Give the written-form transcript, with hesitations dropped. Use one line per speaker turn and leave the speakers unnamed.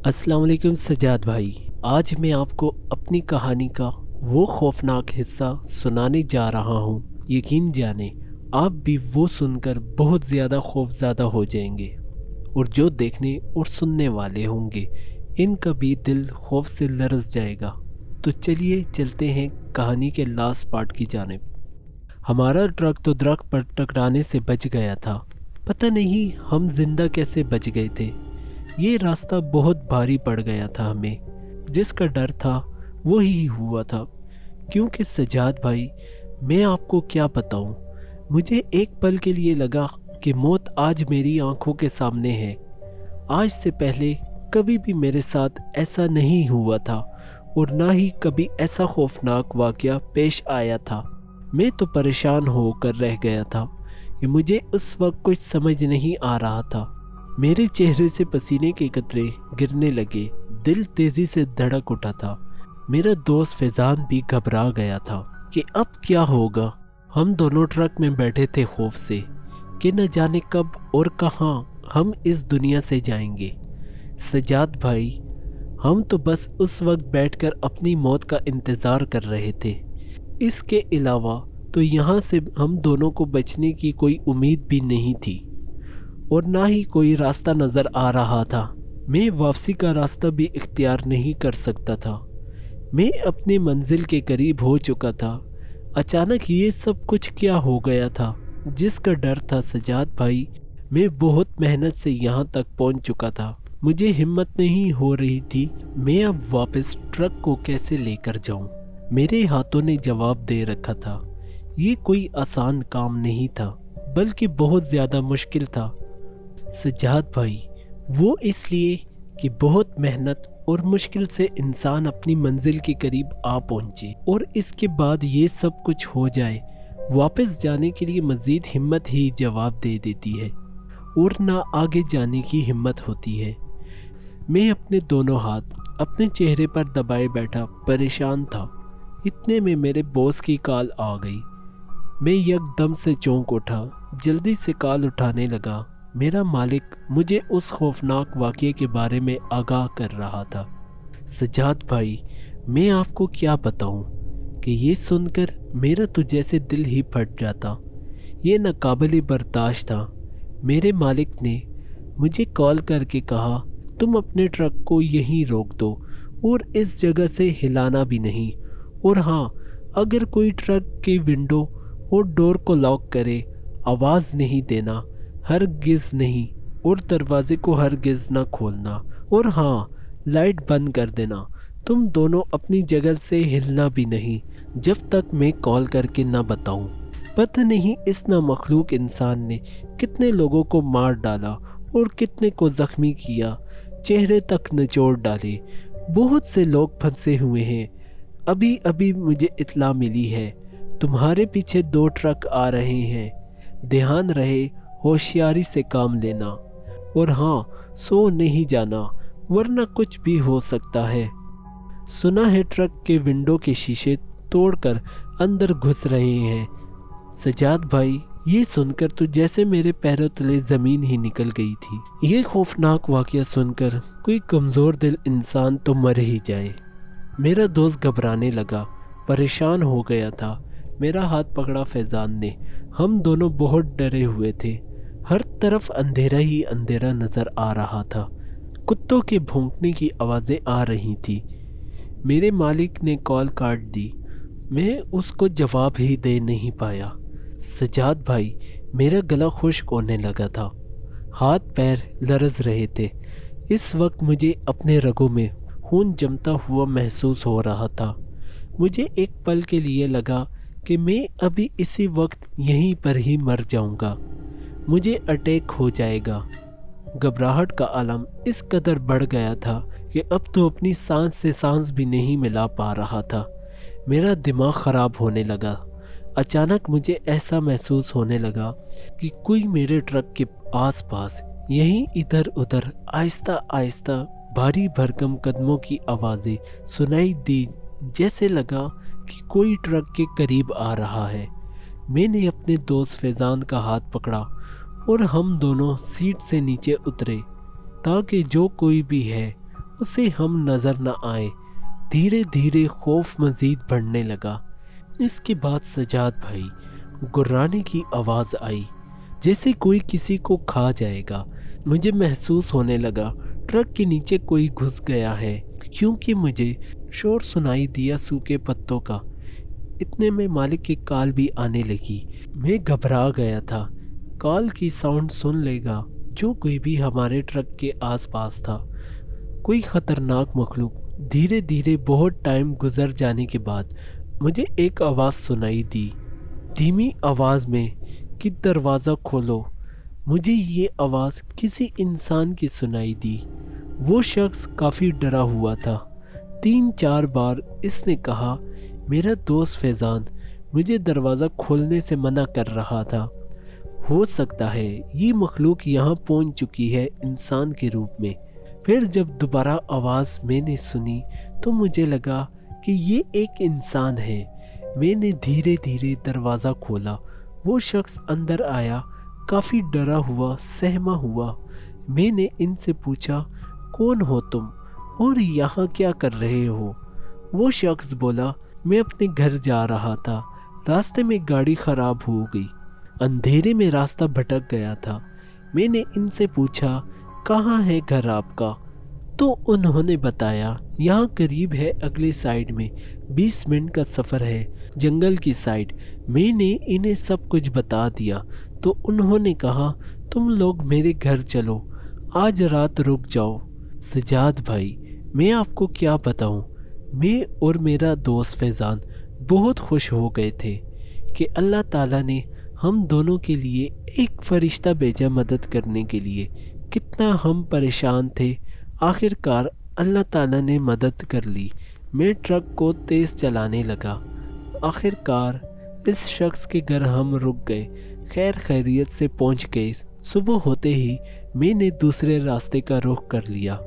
अस्सलाम वालेकुम सजाद भाई। आज मैं आपको अपनी कहानी का वो खौफनाक हिस्सा सुनाने जा रहा हूँ। यकीन जाने आप भी वो सुनकर बहुत ज़्यादा खौफज़दा हो जाएंगे और जो देखने और सुनने वाले होंगे इनका भी दिल खौफ से लरज़ जाएगा। तो चलिए चलते हैं कहानी के लास्ट पार्ट की जानिब। हमारा ट्रक तो दरख्त पर टकराने से बच गया था। पता नहीं हम जिंदा कैसे बच गए थे। ये रास्ता बहुत भारी पड़ गया था हमें। जिसका डर था वही हुआ था। क्योंकि सजाद भाई, मैं आपको क्या बताऊं, मुझे एक पल के लिए लगा कि मौत आज मेरी आंखों के सामने है। आज से पहले कभी भी मेरे साथ ऐसा नहीं हुआ था और ना ही कभी ऐसा खौफनाक वाक़या पेश आया था। मैं तो परेशान होकर रह गया था कि मुझे उस वक्त कुछ समझ नहीं आ रहा था। मेरे चेहरे से पसीने के कतरे गिरने लगे, दिल तेजी से धड़क उठा था। मेरा दोस्त फैजान भी घबरा गया था कि अब क्या होगा। हम दोनों ट्रक में बैठे थे खौफ से कि न जाने कब और कहां हम इस दुनिया से जाएंगे। सजाद भाई, हम तो बस उस वक्त बैठकर अपनी मौत का इंतज़ार कर रहे थे। इसके अलावा तो यहाँ से हम दोनों को बचने की कोई उम्मीद भी नहीं थी और ना ही कोई रास्ता नज़र आ रहा था। मैं वापसी का रास्ता भी इख्तियार नहीं कर सकता था। मैं अपनी मंजिल के करीब हो चुका था। अचानक ये सब कुछ क्या हो गया था जिसका डर था सजाद भाई। मैं बहुत मेहनत से यहाँ तक पहुँच चुका था। मुझे हिम्मत नहीं हो रही थी मैं अब वापस ट्रक को कैसे लेकर जाऊँ। मेरे हाथों ने जवाब दे रखा था। ये कोई आसान काम नहीं था बल्कि बहुत ज़्यादा मुश्किल था सजाद भाई। वो इसलिए कि बहुत मेहनत और मुश्किल से इंसान अपनी मंजिल के करीब आ पहुंचे और इसके बाद ये सब कुछ हो जाए। वापस जाने के लिए मज़ीद हिम्मत ही जवाब दे देती है और ना आगे जाने की हिम्मत होती है। मैं अपने दोनों हाथ अपने चेहरे पर दबाए बैठा परेशान था। इतने में मेरे बॉस की कॉल आ गई। मैं यकदम से चौंक उठा, जल्दी से कॉल उठाने लगा। मेरा मालिक मुझे उस खौफनाक वाक़ये के बारे में आगाह कर रहा था। सजाद भाई, मैं आपको क्या बताऊं कि ये सुनकर मेरा तो जैसे दिल ही फट जाता। ये नाकाबिले बर्दाश्त था। मेरे मालिक ने मुझे कॉल करके कहा, तुम अपने ट्रक को यहीं रोक दो और इस जगह से हिलाना भी नहीं। और हाँ, अगर कोई ट्रक के विंडो और डोर को लॉक करे, आवाज़ नहीं देना, हरगिज़ नहीं, और दरवाजे को हरगिज़ ना खोलना। और हाँ, लाइट बंद कर देना। तुम दोनों अपनी जगह से हिलना भी नहीं जब तक मैं कॉल करके ना बताऊं। पता नहीं इस नामखलूक इंसान ने कितने लोगों को मार डाला और कितने को ज़ख्मी किया, चेहरे तक निचोड़ डाले। बहुत से लोग फंसे हुए हैं। अभी अभी मुझे इत्तला मिली है तुम्हारे पीछे 2 ट्रक आ रहे हैं। ध्यान रहे, होशियारी से काम लेना और हाँ, सो नहीं जाना वरना कुछ भी हो सकता है। सुना है ट्रक के विंडो के शीशे तोड़कर अंदर घुस रहे हैं। सजाद भाई, ये सुनकर तो जैसे मेरे पैरों तले ज़मीन ही निकल गई थी। ये खौफनाक वाक़या सुनकर कोई कमज़ोर दिल इंसान तो मर ही जाए। मेरा दोस्त घबराने लगा, परेशान हो गया था। मेरा हाथ पकड़ा फैजान ने। हम दोनों बहुत डरे हुए थे। हर तरफ अंधेरा ही अंधेरा नज़र आ रहा था। कुत्तों के भौंकने की आवाज़ें आ रही थी। मेरे मालिक ने कॉल काट दी। मैं उसको जवाब ही दे नहीं पाया। सजाद भाई, मेरा गला खुश्क होने लगा था, हाथ पैर लरज़ रहे थे। इस वक्त मुझे अपने रगों में खून जमता हुआ महसूस हो रहा था। मुझे एक पल के लिए लगा कि मैं अभी इसी वक्त यहीं पर ही मर जाऊंगा। मुझे अटैक हो जाएगा। घबराहट का आलम इस कदर बढ़ गया था कि अब तो अपनी सांस से सांस भी नहीं मिला पा रहा था। मेरा दिमाग ख़राब होने लगा। अचानक मुझे ऐसा महसूस होने लगा कि कोई मेरे ट्रक के आसपास यहीं इधर उधर आहिस्ता आहिस्ता भारी भरकम कदमों की आवाज़ें सुनाई दी। जैसे लगा कि कोई ट्रक के करीब आ रहा है। मैंने अपने दोस्त फैजान का हाथ पकड़ा और हम दोनों सीट से नीचे उतरे ताकि जो कोई भी है उसे हम नजर न आए। धीरे धीरे खौफ मजीद बढ़ने लगा। इसके बाद सजाद भाई गुर्राने की आवाज़ आई, जैसे कोई किसी को खा जाएगा। मुझे महसूस होने लगा ट्रक के नीचे कोई घुस गया है, क्योंकि मुझे शोर सुनाई दिया सूखे पत्तों का। इतने में मालिक की कॉल भी आने लगी। मैं घबरा गया था। कॉल की साउंड सुन लेगा जो कोई भी हमारे ट्रक के आसपास था। कोई ख़तरनाक मखलूक। धीरे धीरे बहुत टाइम गुजर जाने के बाद मुझे एक आवाज़ सुनाई दी, धीमी आवाज़ में कि दरवाज़ा खोलो। मुझे ये आवाज़ किसी इंसान की सुनाई दी। वो शख्स काफ़ी डरा हुआ था। 3-4 बार इसने कहा, मेरा दोस्त फैज़ान मुझे दरवाज़ा खोलने से मना कर रहा था। हो सकता है ये मखलूक यहाँ पहुँच चुकी है इंसान के रूप में। फिर जब दोबारा आवाज़ मैंने सुनी तो मुझे लगा कि ये एक इंसान है। मैंने धीरे धीरे दरवाज़ा खोला। वो शख्स अंदर आया, काफ़ी डरा हुआ, सहमा हुआ। मैंने इनसे पूछा, कौन हो तुम और यहाँ क्या कर रहे हो? वो शख्स बोला, मैं अपने घर जा रहा था, रास्ते में गाड़ी ख़राब हो गई, अंधेरे में रास्ता भटक गया था। मैंने इनसे पूछा, कहाँ है घर आपका? तो उन्होंने बताया, यहाँ करीब है, अगले साइड में 20 मिनट का सफ़र है, जंगल की साइड। मैंने इन्हें सब कुछ बता दिया तो उन्होंने कहा, तुम लोग मेरे घर चलो, आज रात रुक जाओ। सजाद भाई, मैं आपको क्या बताऊं, मैं और मेरा दोस्त फैज़ान बहुत खुश हो गए थे कि अल्लाह ताला ने हम दोनों के लिए एक फ़रिश्ता भेजा मदद करने के लिए। कितना हम परेशान थे, आखिरकार अल्लाह ताला ने मदद कर ली। मैं ट्रक को तेज़ चलाने लगा। आखिरकार इस शख्स के घर हम रुक गए, खैर खैरियत से पहुंच गए। सुबह होते ही मैंने दूसरे रास्ते का रुख कर लिया।